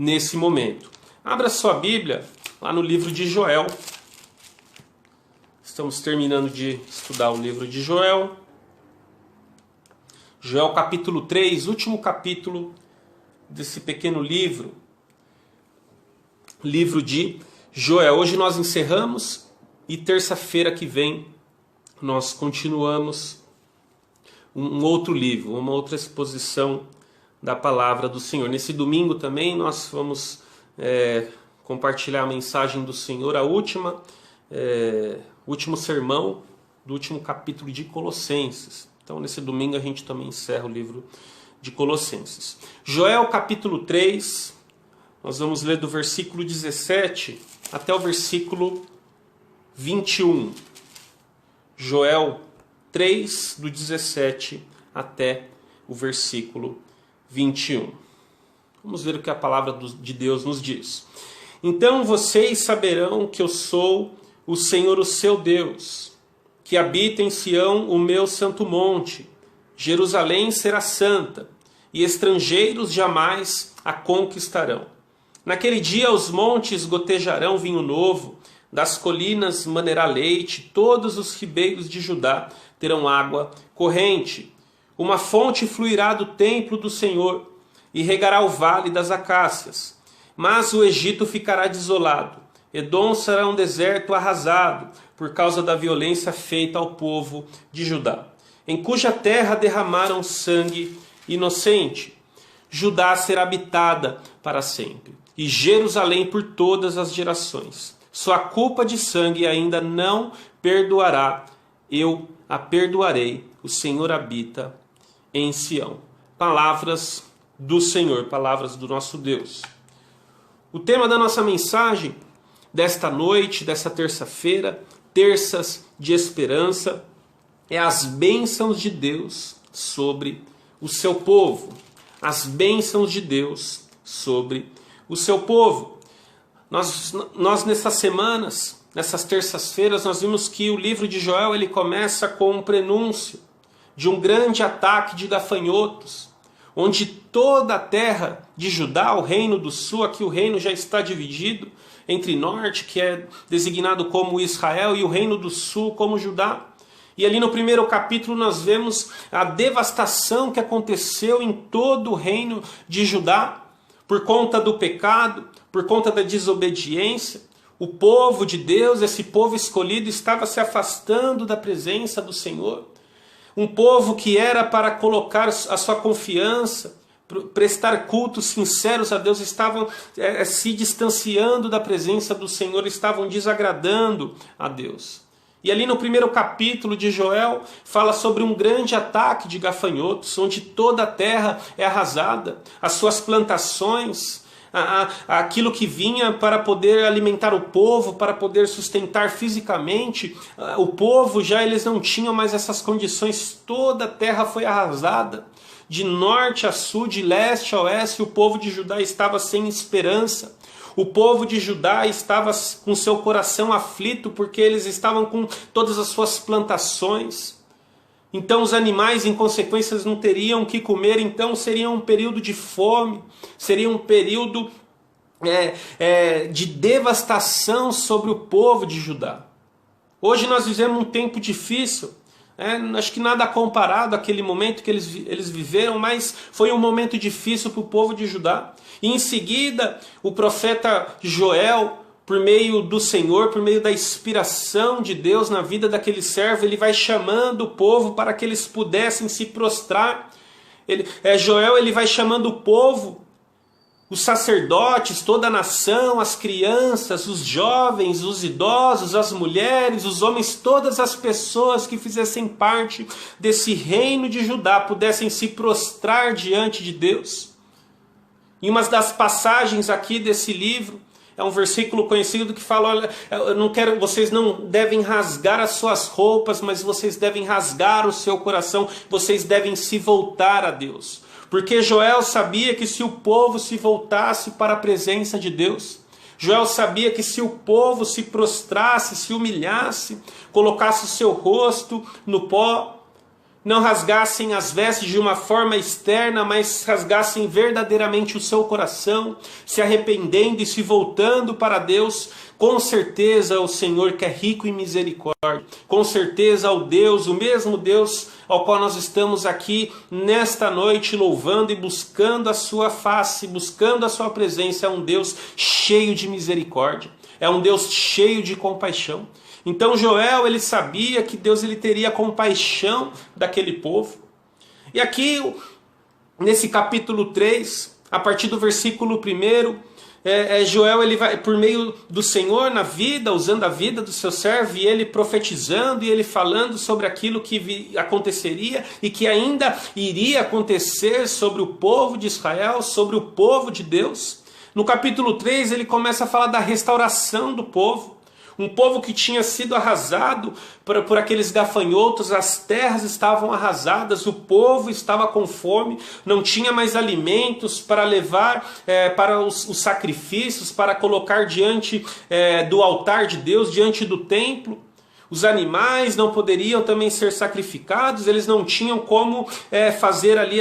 nesse momento. Abra sua Bíblia lá no livro de Joel. Estamos terminando de estudar o livro de Joel. Joel capítulo 3, último capítulo desse pequeno livro. Livro de Joel. Hoje nós encerramos e terça-feira que vem nós continuamos um outro livro, uma outra exposição da palavra do Senhor. Nesse domingo também nós vamos compartilhar a mensagem do Senhor, o último sermão do último capítulo de Colossenses. Então nesse domingo a gente também encerra o livro de Colossenses. Joel capítulo 3, nós vamos ler do versículo 17 até o versículo 21. Joel 3, do 17 até o versículo 21. Vamos ver o que a palavra de Deus nos diz. Então vocês saberão que eu sou o Senhor, o seu Deus, que habita em Sião o meu santo monte. Jerusalém será santa, e estrangeiros jamais a conquistarão. Naquele dia os montes gotejarão vinho novo, das colinas manerá leite, todos os ribeiros de Judá terão água corrente. Uma fonte fluirá do templo do Senhor e regará o vale das acácias. Mas o Egito ficará desolado, Edom será um deserto arrasado, por causa da violência feita ao povo de Judá, em cuja terra derramaram sangue inocente. Judá será habitada para sempre, e Jerusalém por todas as gerações. Sua culpa de sangue ainda não perdoará, eu a perdoarei. O Senhor habita em Sião. Palavras do Senhor, palavras do nosso Deus. O tema da nossa mensagem desta noite, dessa terça-feira, terças de esperança, é as bênçãos de Deus sobre o seu povo. As bênçãos de Deus sobre o seu povo. Nós nessas semanas, nessas terças-feiras, nós vimos que o livro de Joel ele começa com um prenúncio de um grande ataque de gafanhotos, onde toda a terra de Judá, o reino do sul, aqui o reino já está dividido entre norte, que é designado como Israel, e o reino do sul como Judá. E ali no primeiro capítulo nós vemos a devastação que aconteceu em todo o reino de Judá, por conta do pecado, por conta da desobediência. O povo de Deus, esse povo escolhido, estava se afastando da presença do Senhor. Um povo que era para colocar a sua confiança, prestar cultos sinceros a Deus, estavam se distanciando da presença do Senhor, estavam desagradando a Deus. E ali no primeiro capítulo de Joel, fala sobre um grande ataque de gafanhotos, onde toda a terra é arrasada, as suas plantações, aquilo que vinha para poder alimentar o povo, para poder sustentar fisicamente o povo, já eles não tinham mais essas condições, toda a terra foi arrasada, de norte a sul, de leste a oeste, o povo de Judá estava sem esperança. O povo de Judá estava com seu coração aflito, porque eles estavam com todas as suas plantações. Então os animais, em consequência, não teriam o que comer, então seria um período de fome, seria um período de devastação sobre o povo de Judá. Hoje nós vivemos um tempo difícil, acho que nada comparado àquele momento que eles viveram, mas foi um momento difícil para o povo de Judá. E em seguida, o profeta Joel, por meio do Senhor, por meio da inspiração de Deus na vida daquele servo, ele vai chamando o povo para que eles pudessem se prostrar. Joel ele vai chamando o povo, os sacerdotes, toda a nação, as crianças, os jovens, os idosos, as mulheres, os homens, todas as pessoas que fizessem parte desse reino de Judá pudessem se prostrar diante de Deus. Em uma das passagens aqui desse livro, é um versículo conhecido que fala, olha, vocês não devem rasgar as suas roupas, mas vocês devem rasgar o seu coração, vocês devem se voltar a Deus. Porque Joel sabia que se o povo se voltasse para a presença de Deus, Joel sabia que se o povo se prostrasse, se humilhasse, colocasse o seu rosto no pó, não rasgassem as vestes de uma forma externa, mas rasgassem verdadeiramente o seu coração, se arrependendo e se voltando para Deus, com certeza o Senhor que é rico em misericórdia, com certeza o Deus, o mesmo Deus ao qual nós estamos aqui nesta noite louvando e buscando a sua face, buscando a sua presença, é um Deus cheio de misericórdia, é um Deus cheio de compaixão. Então Joel, ele sabia que Deus ele teria compaixão daquele povo. E aqui, nesse capítulo 3, a partir do versículo 1, Joel ele vai, por meio do Senhor na vida, usando a vida do seu servo, e ele profetizando, e ele falando sobre aquilo que aconteceria, e que ainda iria acontecer sobre o povo de Israel, sobre o povo de Deus. No capítulo 3 ele começa a falar da restauração do povo. Um povo que tinha sido arrasado por aqueles gafanhotos, as terras estavam arrasadas, o povo estava com fome, não tinha mais alimentos para levar para os sacrifícios, para colocar diante do altar de Deus, diante do templo. Os animais não poderiam também ser sacrificados, eles não tinham como fazer ali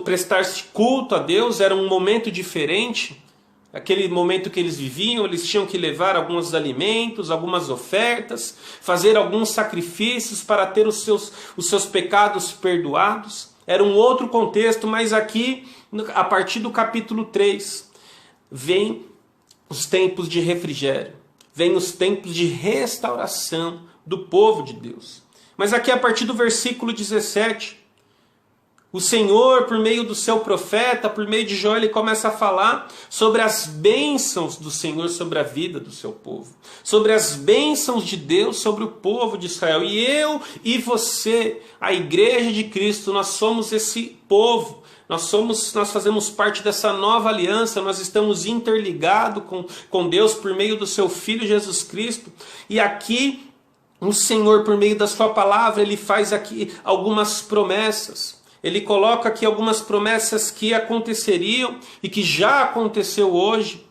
prestar culto a Deus, era um momento diferente. Aquele momento que eles viviam, eles tinham que levar alguns alimentos, algumas ofertas, fazer alguns sacrifícios para ter os seus pecados perdoados. Era um outro contexto, mas aqui, a partir do capítulo 3, vem os tempos de refrigério, vem os tempos de restauração do povo de Deus. Mas aqui, a partir do versículo 17, o Senhor, por meio do seu profeta, por meio de Joel, ele começa a falar sobre as bênçãos do Senhor sobre a vida do seu povo. Sobre as bênçãos de Deus sobre o povo de Israel. E eu e você, a igreja de Cristo, nós somos esse povo. Nós fazemos parte dessa nova aliança, nós estamos interligados com Deus por meio do seu Filho Jesus Cristo. E aqui, o Senhor, por meio da sua palavra, ele faz aqui algumas promessas. Ele coloca aqui algumas promessas que aconteceriam e que já aconteceu hoje,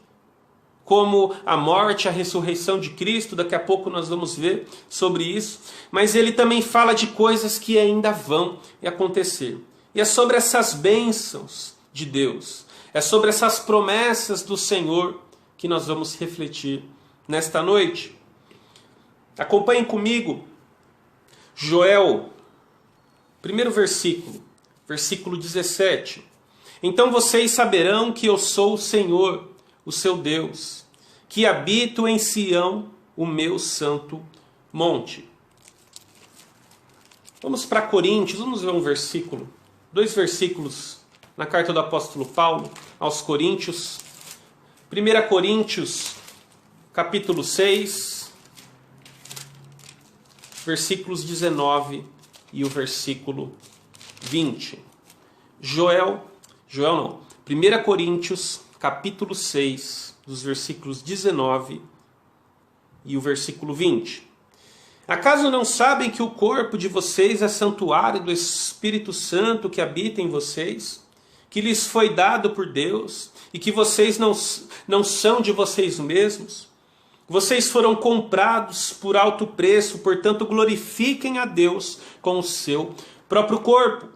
como a morte, a ressurreição de Cristo. Daqui a pouco nós vamos ver sobre isso. Mas ele também fala de coisas que ainda vão acontecer. E é sobre essas bênçãos de Deus, é sobre essas promessas do Senhor que nós vamos refletir nesta noite. Acompanhem comigo Joel, primeiro versículo. Versículo 17. Então vocês saberão que eu sou o Senhor, o seu Deus, que habito em Sião, o meu santo monte. Vamos para Coríntios, vamos ver um versículo, 2 versículos na carta do apóstolo Paulo aos Coríntios. 1 Coríntios, capítulo 6, versículos 19 e o versículo 20. 1 Coríntios, capítulo 6, dos versículos 19 e o versículo 20. Acaso não sabem que o corpo de vocês é santuário do Espírito Santo que habita em vocês, que lhes foi dado por Deus, e que vocês não são de vocês mesmos? Vocês foram comprados por alto preço, portanto glorifiquem a Deus com o seu próprio corpo.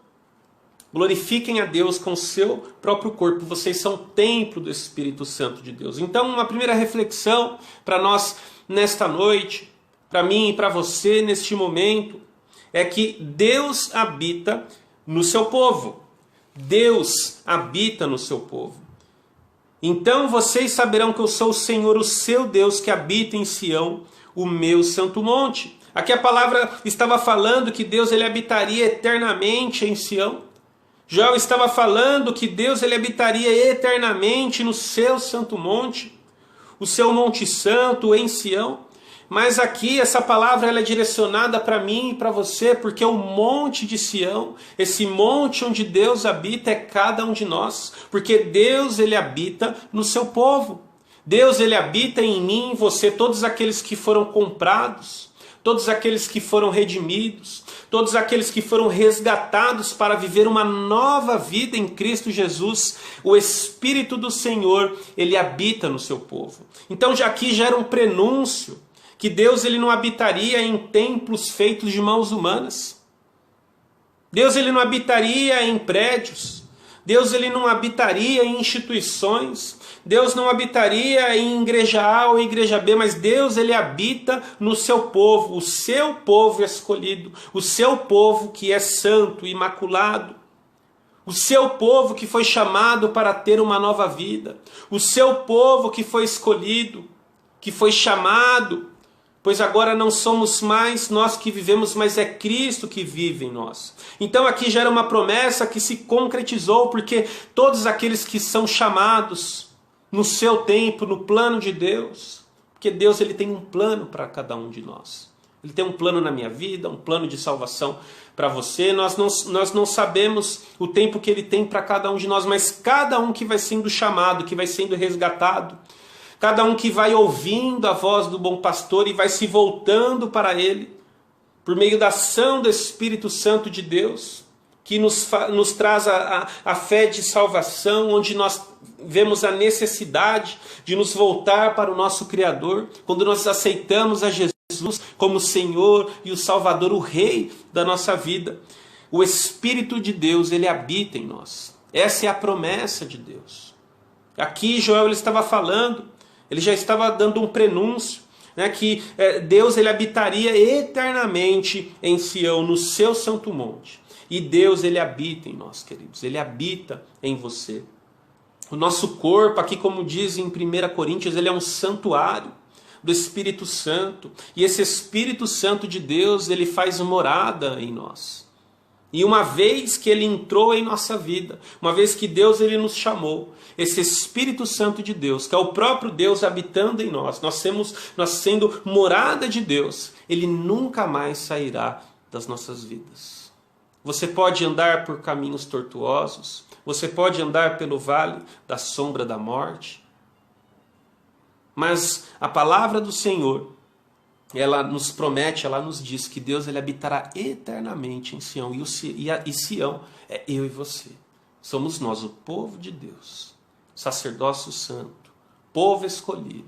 Glorifiquem a Deus com o seu próprio corpo. Vocês são templo do Espírito Santo de Deus. Então, uma primeira reflexão para nós nesta noite, para mim e para você neste momento, é que Deus habita no seu povo. Deus habita no seu povo. Então vocês saberão que eu sou o Senhor, o seu Deus, que habita em Sião, o meu santo monte. Aqui a palavra estava falando que Deus ele habitaria eternamente em Sião. Joel estava falando que Deus ele habitaria eternamente no seu santo monte, o seu monte santo em Sião. Mas aqui essa palavra ela é direcionada para mim e para você, porque o monte de Sião, esse monte onde Deus habita, é cada um de nós, porque Deus ele habita no seu povo. Deus ele habita em mim, em você, todos aqueles que foram comprados, todos aqueles que foram redimidos, todos aqueles que foram resgatados para viver uma nova vida em Cristo Jesus. O Espírito do Senhor, ele habita no seu povo. Então já aqui já era um prenúncio que Deus ele não habitaria em templos feitos de mãos humanas. Deus ele não habitaria em prédios. Deus ele não habitaria em instituições. Deus não habitaria em igreja A ou igreja B, mas Deus ele habita no seu povo, o seu povo escolhido, o seu povo que é santo, imaculado. O seu povo que foi chamado para ter uma nova vida. O seu povo que foi escolhido, que foi chamado, pois agora não somos mais nós que vivemos, mas é Cristo que vive em nós. Então aqui já era uma promessa que se concretizou, porque todos aqueles que são chamados no seu tempo, no plano de Deus, porque Deus ele tem um plano para cada um de nós. Ele tem um plano na minha vida, um plano de salvação para você. Nós não sabemos o tempo que Ele tem para cada um de nós, mas cada um que vai sendo chamado, que vai sendo resgatado, cada um que vai ouvindo a voz do bom pastor e vai se voltando para Ele, por meio da ação do Espírito Santo de Deus, que nos traz a fé de salvação, onde nós vemos a necessidade de nos voltar para o nosso Criador, quando nós aceitamos a Jesus como Senhor e o Salvador, o Rei da nossa vida. O Espírito de Deus, ele habita em nós. Essa é a promessa de Deus. Aqui Joel ele estava falando, ele já estava dando um prenúncio, né, que Deus ele habitaria eternamente em Sião, no seu santo monte. E Deus ele habita em nós, queridos. Ele habita em você. O nosso corpo, aqui como diz em 1 Coríntios, ele é um santuário do Espírito Santo. E esse Espírito Santo de Deus, ele faz morada em nós. E uma vez que ele entrou em nossa vida, uma vez que Deus ele nos chamou, esse Espírito Santo de Deus, que é o próprio Deus habitando em nós, nós sendo morada de Deus, ele nunca mais sairá das nossas vidas. Você pode andar por caminhos tortuosos, você pode andar pelo vale da sombra da morte, mas a palavra do Senhor, ela nos promete, ela nos diz que Deus ele habitará eternamente em Sião. E Sião é eu e você. Somos nós, o povo de Deus, sacerdócio santo, povo escolhido,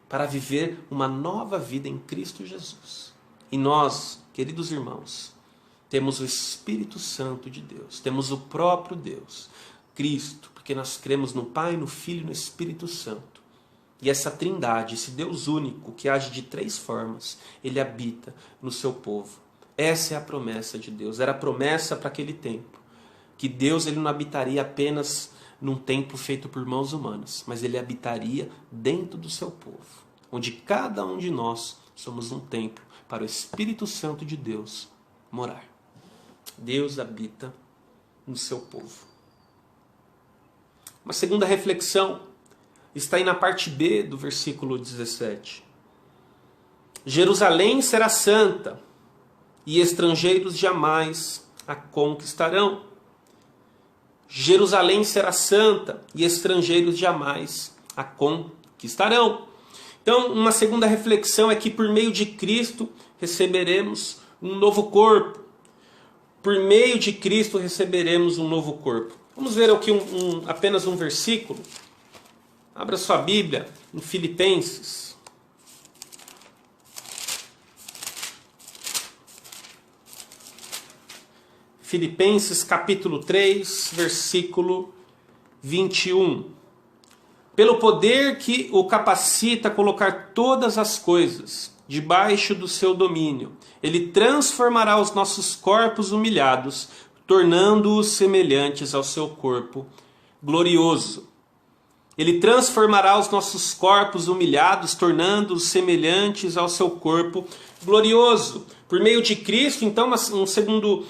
para viver uma nova vida em Cristo Jesus. E nós, queridos irmãos, temos o Espírito Santo de Deus, temos o próprio Deus, Cristo, porque nós cremos no Pai, no Filho e no Espírito Santo. E essa trindade, esse Deus único que age de três formas, ele habita no seu povo. Essa é a promessa de Deus. Era a promessa para aquele tempo. Que Deus ele não habitaria apenas num templo feito por mãos humanas, mas ele habitaria dentro do seu povo. Onde cada um de nós somos um templo para o Espírito Santo de Deus morar. Deus habita no seu povo. Uma segunda reflexão está aí na parte B do versículo 17. Jerusalém será santa, e estrangeiros jamais a conquistarão. Jerusalém será santa, e estrangeiros jamais a conquistarão. Então, uma segunda reflexão é que por meio de Cristo receberemos um novo corpo. Por meio de Cristo receberemos um novo corpo. Vamos ver aqui apenas um versículo. Abra sua Bíblia em Filipenses. Filipenses capítulo 3, versículo 21. Pelo poder que o capacita a colocar todas as coisas debaixo do seu domínio, ele transformará os nossos corpos humilhados, tornando-os semelhantes ao seu corpo glorioso. Ele transformará os nossos corpos humilhados, tornando-os semelhantes ao seu corpo glorioso. Por meio de Cristo, então, um segundo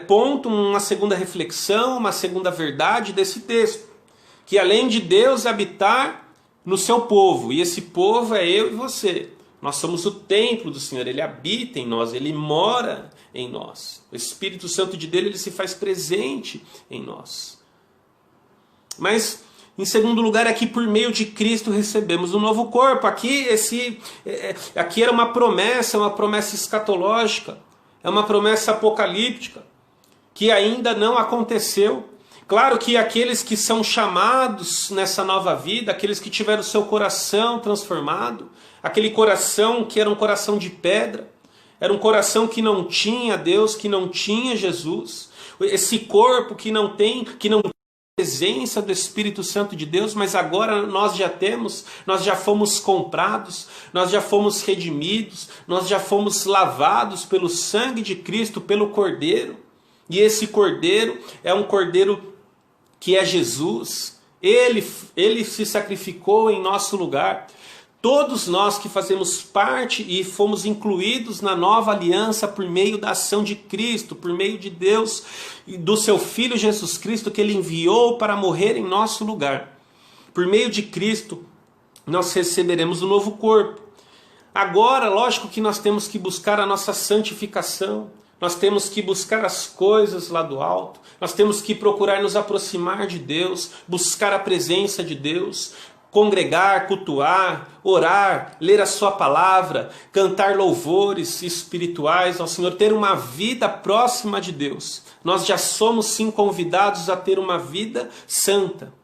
ponto, uma segunda reflexão, uma segunda verdade desse texto. Que além de Deus habitar no seu povo, e esse povo é eu e você, nós somos o templo do Senhor, Ele habita em nós, Ele mora em nós. O Espírito Santo de Deus, Ele se faz presente em nós. Mas, em segundo lugar, aqui por meio de Cristo recebemos um novo corpo. Aqui era uma promessa escatológica, é uma promessa apocalíptica, que ainda não aconteceu. Claro que aqueles que são chamados nessa nova vida, aqueles que tiveram o seu coração transformado, aquele coração que era um coração de pedra, Era um coração que não tinha Deus, que não tinha Jesus. Esse corpo que não tem a presença do Espírito Santo de Deus, mas agora nós já temos, nós já fomos comprados, nós já fomos redimidos, nós já fomos lavados pelo sangue de Cristo, pelo Cordeiro. E esse Cordeiro é um Cordeiro que é Jesus. Ele se sacrificou em nosso lugar. Todos nós que fazemos parte e fomos incluídos na nova aliança por meio da ação de Cristo, por meio de Deus e do seu Filho Jesus Cristo, que Ele enviou para morrer em nosso lugar. Por meio de Cristo, nós receberemos um novo corpo. Agora, lógico que nós temos que buscar a nossa santificação, nós temos que buscar as coisas lá do alto, nós temos que procurar nos aproximar de Deus, buscar a presença de Deus, congregar, cultuar, orar, ler a sua palavra, cantar louvores espirituais ao Senhor, ter uma vida próxima de Deus. Nós já somos sim convidados a ter uma vida santa,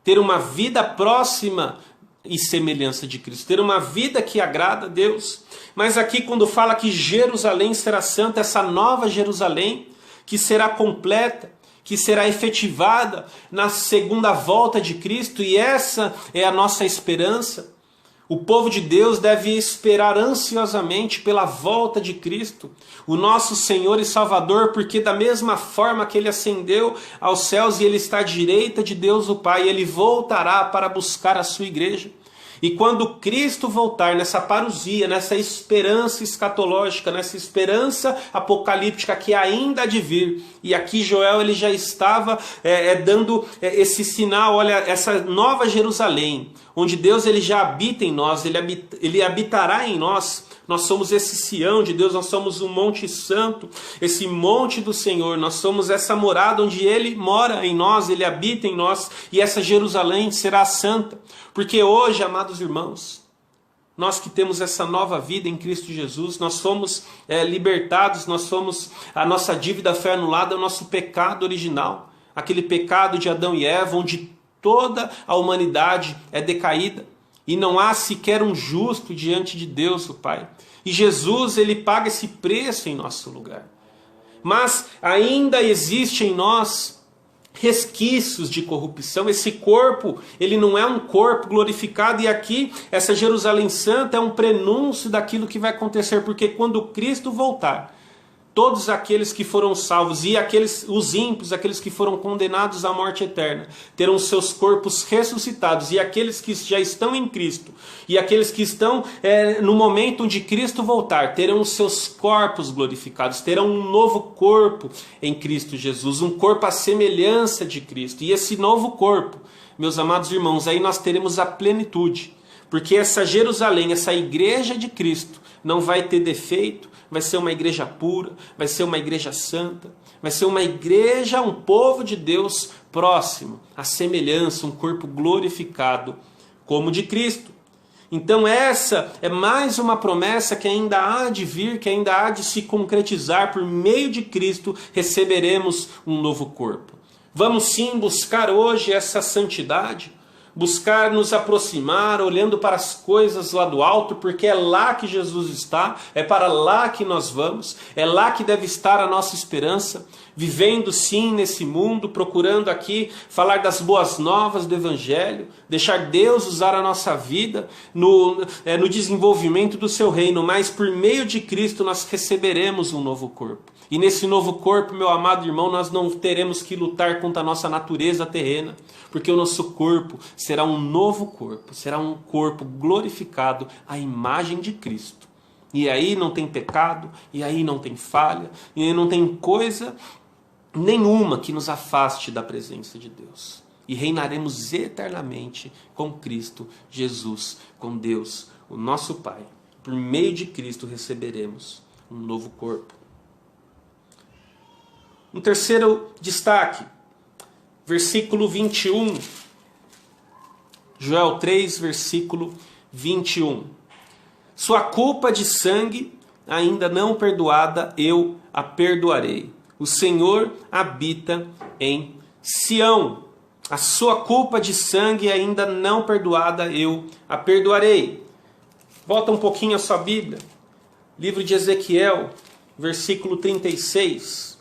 ter uma vida próxima e semelhança de Cristo, ter uma vida que agrada a Deus. Mas aqui quando fala que Jerusalém será santa, essa nova Jerusalém que será completa, que será efetivada na segunda volta de Cristo, e essa é a nossa esperança. O povo de Deus deve esperar ansiosamente pela volta de Cristo, o nosso Senhor e Salvador, porque da mesma forma que Ele ascendeu aos céus e Ele está à direita de Deus o Pai, Ele voltará para buscar a sua igreja. E quando Cristo voltar nessa parousia, nessa esperança escatológica, nessa esperança apocalíptica que ainda há de vir, e aqui Joel ele já estava dando esse sinal, olha, essa nova Jerusalém, onde Deus ele já habita em nós, ele habitará em nós. Nós somos esse Sião de Deus, nós somos o Monte Santo, esse monte do Senhor, nós somos essa morada onde Ele mora em nós, Ele habita em nós, e essa Jerusalém será santa. Porque hoje, amados irmãos, nós que temos essa nova vida em Cristo Jesus, nós somos libertados, a nossa dívida foi anulada, o nosso pecado original, aquele pecado de Adão e Eva, onde toda a humanidade é decaída. E não há sequer um justo diante de Deus, o Pai. E Jesus, ele paga esse preço em nosso lugar. Mas ainda existe em nós resquícios de corrupção. Esse corpo, ele não é um corpo glorificado. E aqui, essa Jerusalém Santa é um prenúncio daquilo que vai acontecer. Porque quando Cristo voltar, todos aqueles que foram salvos e os ímpios, aqueles que foram condenados à morte eterna, terão seus corpos ressuscitados. E aqueles que já estão em Cristo, e aqueles que estão no momento onde Cristo voltar, terão os seus corpos glorificados, terão um novo corpo em Cristo Jesus, um corpo à semelhança de Cristo. E esse novo corpo, meus amados irmãos, aí nós teremos a plenitude. Porque essa Jerusalém, essa igreja de Cristo, não vai ter defeito, vai ser uma igreja pura, vai ser uma igreja santa, vai ser uma igreja, um povo de Deus próximo, à semelhança, um corpo glorificado como o de Cristo. Então essa é mais uma promessa que ainda há de vir, que ainda há de se concretizar. Por meio de Cristo receberemos um novo corpo. Vamos sim buscar hoje essa santidade, buscar nos aproximar, olhando para as coisas lá do alto, porque é lá que Jesus está, é para lá que nós vamos, é lá que deve estar a nossa esperança, vivendo sim nesse mundo, procurando aqui falar das boas novas do Evangelho, deixar Deus usar a nossa vida no desenvolvimento do seu reino, mas por meio de Cristo nós receberemos um novo corpo. E nesse novo corpo, meu amado irmão, nós não teremos que lutar contra a nossa natureza terrena, porque o nosso corpo será um novo corpo, será um corpo glorificado à imagem de Cristo. E aí não tem pecado, e aí não tem falha, e aí não tem coisa nenhuma que nos afaste da presença de Deus. E reinaremos eternamente com Cristo Jesus, com Deus, o nosso Pai. Por meio de Cristo receberemos um novo corpo. Um terceiro destaque, versículo 21, Joel 3, versículo 21. Sua culpa de sangue ainda não perdoada, eu a perdoarei. O Senhor habita em Sião. A sua culpa de sangue ainda não perdoada, eu a perdoarei. Volta um pouquinho a sua Bíblia. Livro de Ezequiel, versículo 36.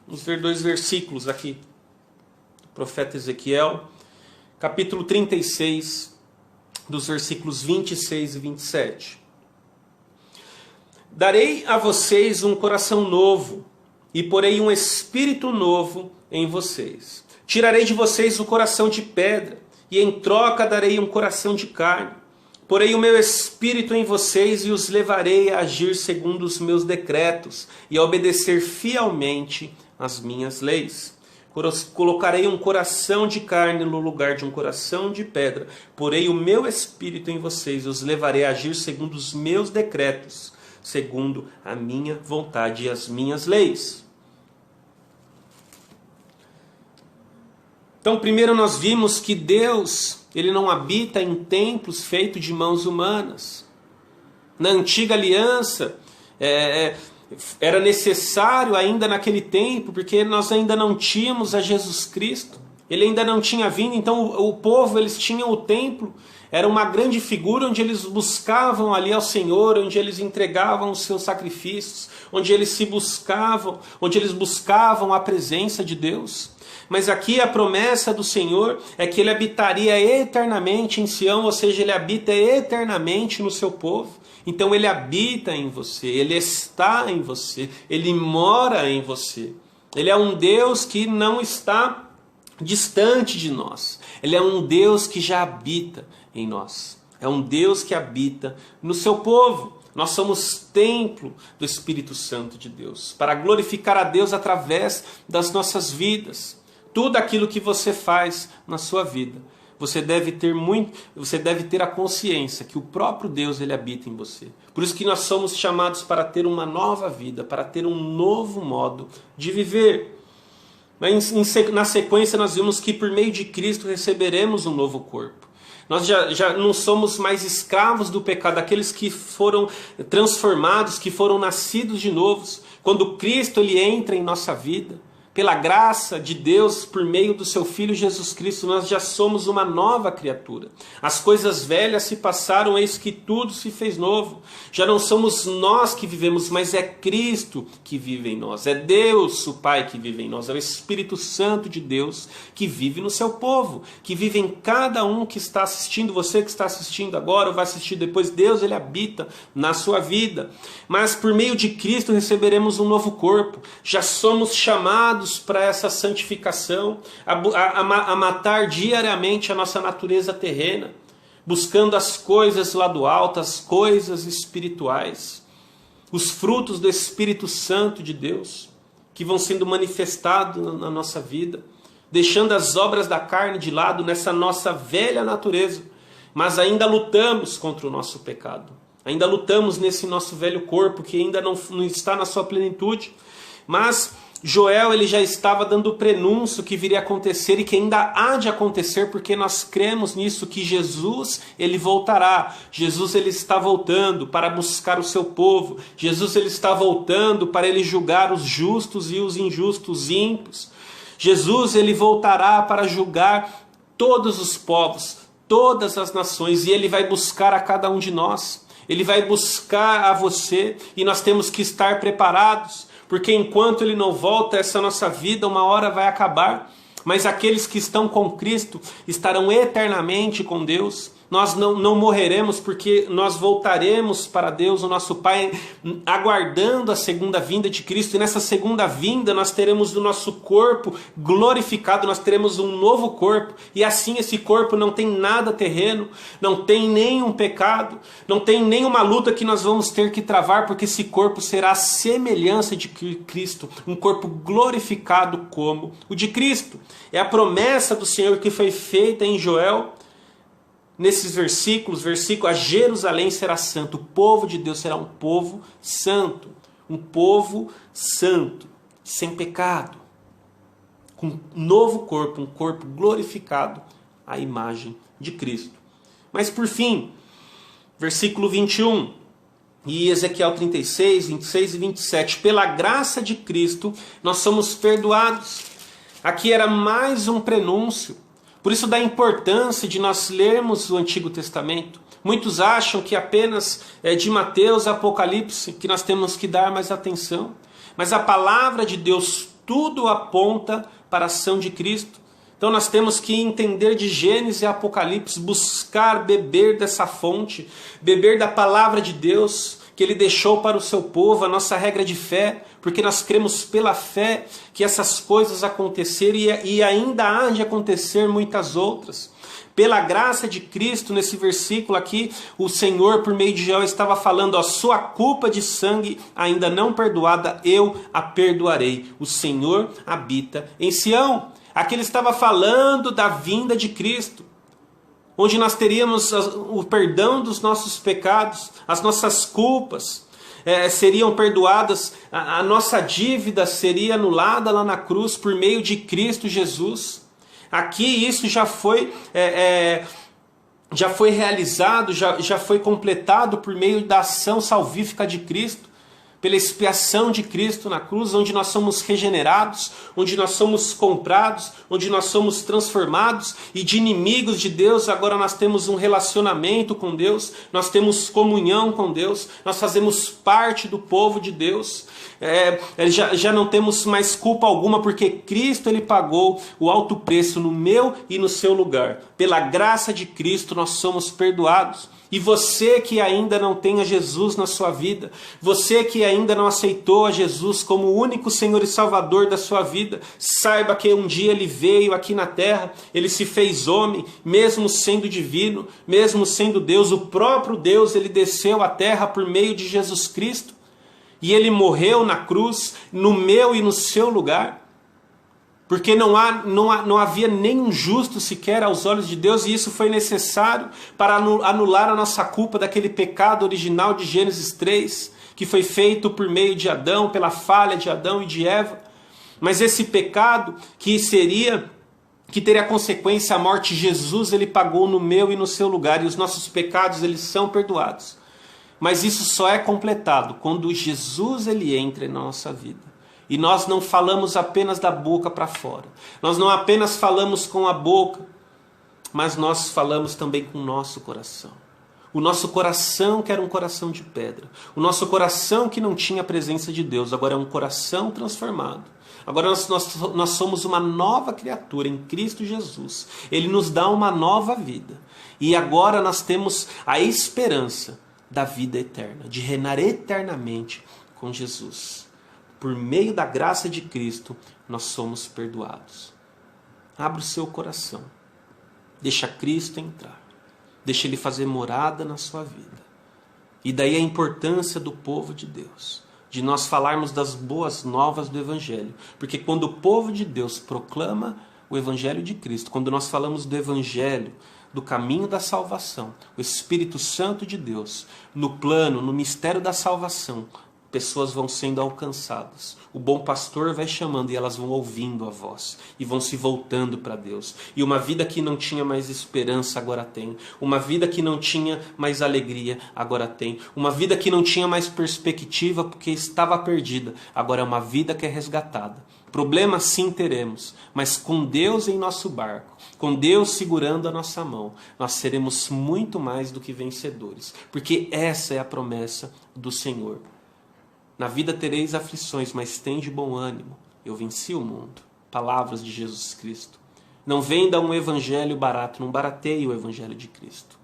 Vamos ver 2 versículos aqui. Do profeta Ezequiel, capítulo 36, dos versículos 26 e 27. Darei a vocês um coração novo, e porei um espírito novo em vocês. Tirarei de vocês o coração de pedra, e em troca darei um coração de carne. Porei o meu espírito em vocês e os levarei a agir segundo os meus decretos e a obedecer fielmente as minhas leis. Colocarei um coração de carne no lugar de um coração de pedra. Porei o meu espírito em vocês e os levarei a agir segundo os meus decretos, segundo a minha vontade e as minhas leis. Então, primeiro nós vimos que Deus, Ele não habita em templos feitos de mãos humanas. Na antiga aliança, era necessário ainda naquele tempo, porque nós ainda não tínhamos a Jesus Cristo. Ele ainda não tinha vindo, então o povo, eles tinham o templo, era uma grande figura onde eles buscavam ali ao Senhor, onde eles entregavam os seus sacrifícios, onde eles buscavam a presença de Deus. Mas aqui a promessa do Senhor é que Ele habitaria eternamente em Sião, ou seja, Ele habita eternamente no seu povo. Então Ele habita em você, Ele está em você, Ele mora em você. Ele é um Deus que não está distante de nós. Ele é um Deus que já habita em nós. É um Deus que habita no seu povo. Nós somos templo do Espírito Santo de Deus, para glorificar a Deus através das nossas vidas. Tudo aquilo que você faz na sua vida, você deve ter a consciência que o próprio Deus, Ele habita em você. Por isso que nós somos chamados para ter uma nova vida, para ter um novo modo de viver. Mas na sequência nós vimos que por meio de Cristo receberemos um novo corpo. Nós já não somos mais escravos do pecado, aqueles que foram transformados, que foram nascidos de novo. Quando Cristo Ele entra em nossa vida, pela graça de Deus, por meio do seu Filho Jesus Cristo, nós já somos uma nova criatura. As coisas velhas se passaram, eis que tudo se fez novo. Já não somos nós que vivemos, mas é Cristo que vive em nós. É Deus, o Pai, que vive em nós. É o Espírito Santo de Deus que vive no seu povo, que vive em cada um que está assistindo. Você que está assistindo agora ou vai assistir depois, Deus, Ele habita na sua vida. Mas por meio de Cristo receberemos um novo corpo. Já somos chamados para essa santificação, a matar diariamente a nossa natureza terrena, buscando as coisas lá do alto, as coisas espirituais, os frutos do Espírito Santo de Deus, que vão sendo manifestados na nossa vida, deixando as obras da carne de lado nessa nossa velha natureza, mas ainda lutamos contra o nosso pecado, ainda lutamos nesse nosso velho corpo que ainda não está na sua plenitude, mas Joel, ele já estava dando o prenúncio que viria a acontecer e que ainda há de acontecer, porque nós cremos nisso, que Jesus, ele voltará. Jesus, ele está voltando para buscar o seu povo. Jesus, ele está voltando para ele julgar os justos e os injustos, os ímpios. Jesus, ele voltará para julgar todos os povos, todas as nações, e ele vai buscar a cada um de nós. Ele vai buscar a você, e nós temos que estar preparados, porque enquanto Ele não volta, essa nossa vida uma hora vai acabar. Mas aqueles que estão com Cristo estarão eternamente com Deus. Nós não morreremos, porque nós voltaremos para Deus, o nosso Pai, aguardando a segunda vinda de Cristo. E nessa segunda vinda nós teremos o nosso corpo glorificado, nós teremos um novo corpo. E assim esse corpo não tem nada terreno, não tem nenhum pecado, não tem nenhuma luta que nós vamos ter que travar, porque esse corpo será a semelhança de Cristo, um corpo glorificado como o de Cristo. É a promessa do Senhor que foi feita em Joel. Nesses versículos, a Jerusalém será santo, o povo de Deus será um povo santo, sem pecado, com um novo corpo, um corpo glorificado à imagem de Cristo. Mas por fim, versículo 21, e Ezequiel 36, 26 e 27, pela graça de Cristo nós somos perdoados. Aqui era mais um prenúncio. Por isso da importância de nós lermos o Antigo Testamento. Muitos acham que apenas é de Mateus a Apocalipse que nós temos que dar mais atenção. Mas a palavra de Deus tudo aponta para a ação de Cristo. Então nós temos que entender de Gênesis e Apocalipse, buscar beber dessa fonte, beber da palavra de Deus que Ele deixou para o seu povo, a nossa regra de fé, porque nós cremos pela fé que essas coisas aconteceram e ainda há de acontecer muitas outras. Pela graça de Cristo, nesse versículo aqui, o Senhor, por meio de Joel, estava falando: a sua culpa de sangue ainda não perdoada, eu a perdoarei. O Senhor habita em Sião. Aqui ele estava falando da vinda de Cristo, onde nós teríamos o perdão dos nossos pecados, as nossas culpas seriam perdoadas, a nossa dívida seria anulada lá na cruz por meio de Cristo Jesus. Aqui isso já foi realizado, já foi completado por meio da ação salvífica de Cristo, pela expiação de Cristo na cruz, onde nós somos regenerados, onde nós somos comprados, onde nós somos transformados, e de inimigos de Deus agora nós temos um relacionamento com Deus, nós temos comunhão com Deus, nós fazemos parte do povo de Deus. Já não temos mais culpa alguma, porque Cristo Ele pagou o alto preço no meu e no seu lugar. Pela graça de Cristo nós somos perdoados. E você que ainda não tem a Jesus na sua vida, você que ainda não aceitou a Jesus como o único Senhor e Salvador da sua vida, saiba que um dia Ele veio aqui na terra, Ele se fez homem, mesmo sendo divino, mesmo sendo Deus, o próprio Deus, Ele desceu à terra por meio de Jesus Cristo, e Ele morreu na cruz, no meu e no seu lugar. Porque não havia nenhum justo sequer aos olhos de Deus, e isso foi necessário para anular a nossa culpa daquele pecado original de Gênesis 3, que foi feito por meio de Adão, pela falha de Adão e de Eva. Mas esse pecado que teria consequência a morte, Jesus Ele pagou no meu e no seu lugar, e os nossos pecados eles são perdoados. Mas isso só é completado quando Jesus Ele entra na nossa vida. E nós não falamos apenas da boca para fora. Nós não apenas falamos com a boca, mas nós falamos também com o nosso coração. O nosso coração que era um coração de pedra. O nosso coração que não tinha a presença de Deus. Agora é um coração transformado. Agora nós somos uma nova criatura em Cristo Jesus. Ele nos dá uma nova vida. E agora nós temos a esperança da vida eterna, de reinar eternamente com Jesus. Por meio da graça de Cristo, nós somos perdoados. Abra o seu coração. Deixa Cristo entrar. Deixa Ele fazer morada na sua vida. E daí a importância do povo de Deus. De nós falarmos das boas novas do Evangelho. Porque quando o povo de Deus proclama o Evangelho de Cristo, quando nós falamos do Evangelho, do caminho da salvação, o Espírito Santo de Deus, no plano, no mistério da salvação, pessoas vão sendo alcançadas. O bom pastor vai chamando e elas vão ouvindo a voz. E vão se voltando para Deus. E uma vida que não tinha mais esperança, agora tem. Uma vida que não tinha mais alegria, agora tem. Uma vida que não tinha mais perspectiva porque estava perdida, agora é uma vida que é resgatada. Problemas sim teremos, mas com Deus em nosso barco, com Deus segurando a nossa mão, nós seremos muito mais do que vencedores. Porque essa é a promessa do Senhor. Na vida tereis aflições, mas tende bom ânimo. Eu venci o mundo. Palavras de Jesus Cristo. Não venda um evangelho barato, não barateie o evangelho de Cristo.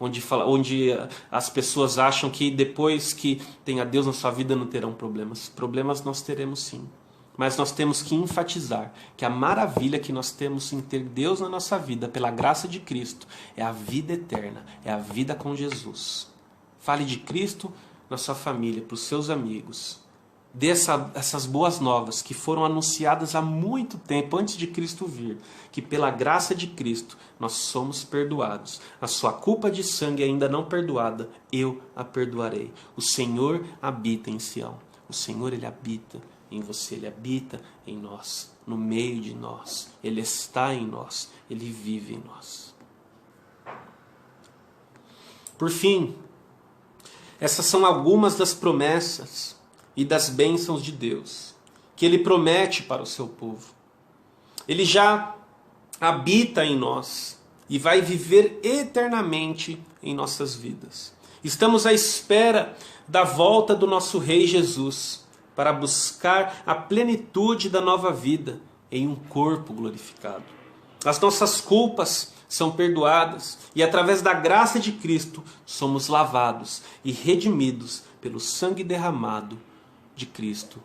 Onde as pessoas acham que depois que tem a Deus na sua vida não terão problemas. Problemas nós teremos sim. Mas nós temos que enfatizar que a maravilha que nós temos em ter Deus na nossa vida, pela graça de Cristo, é a vida eterna, é a vida com Jesus. Fale de Cristo na sua família, para os seus amigos. Dê essas boas novas que foram anunciadas há muito tempo, antes de Cristo vir. Que pela graça de Cristo nós somos perdoados. A sua culpa de sangue ainda não perdoada, eu a perdoarei. O Senhor habita em Sião. O Senhor, Ele habita em você, Ele habita em nós, no meio de nós. Ele está em nós, Ele vive em nós. Por fim, essas são algumas das promessas e das bênçãos de Deus que Ele promete para o seu povo. Ele já habita em nós e vai viver eternamente em nossas vidas. Estamos à espera da volta do nosso Rei Jesus para buscar a plenitude da nova vida em um corpo glorificado. As nossas culpas são perdoadas e através da graça de Cristo somos lavados e redimidos pelo sangue derramado de Cristo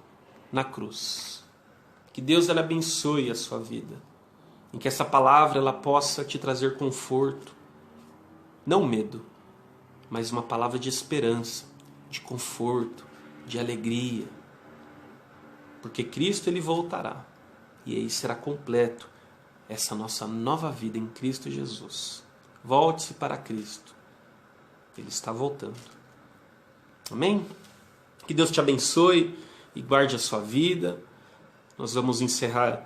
na cruz. Que Deus ela abençoe a sua vida, em que essa palavra ela possa te trazer conforto, não medo, mas uma palavra de esperança, de conforto, de alegria, porque Cristo ele voltará e aí será completo essa nossa nova vida em Cristo Jesus. Volte-se para Cristo, Ele está voltando. Amém? Que Deus te abençoe e guarde a sua vida. Nós vamos encerrar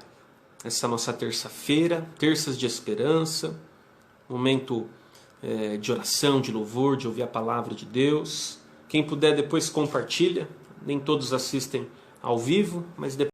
essa nossa terça-feira, terças de esperança, momento de oração, de louvor, de ouvir a palavra de Deus. Quem puder depois compartilha, nem todos assistem ao vivo, mas depois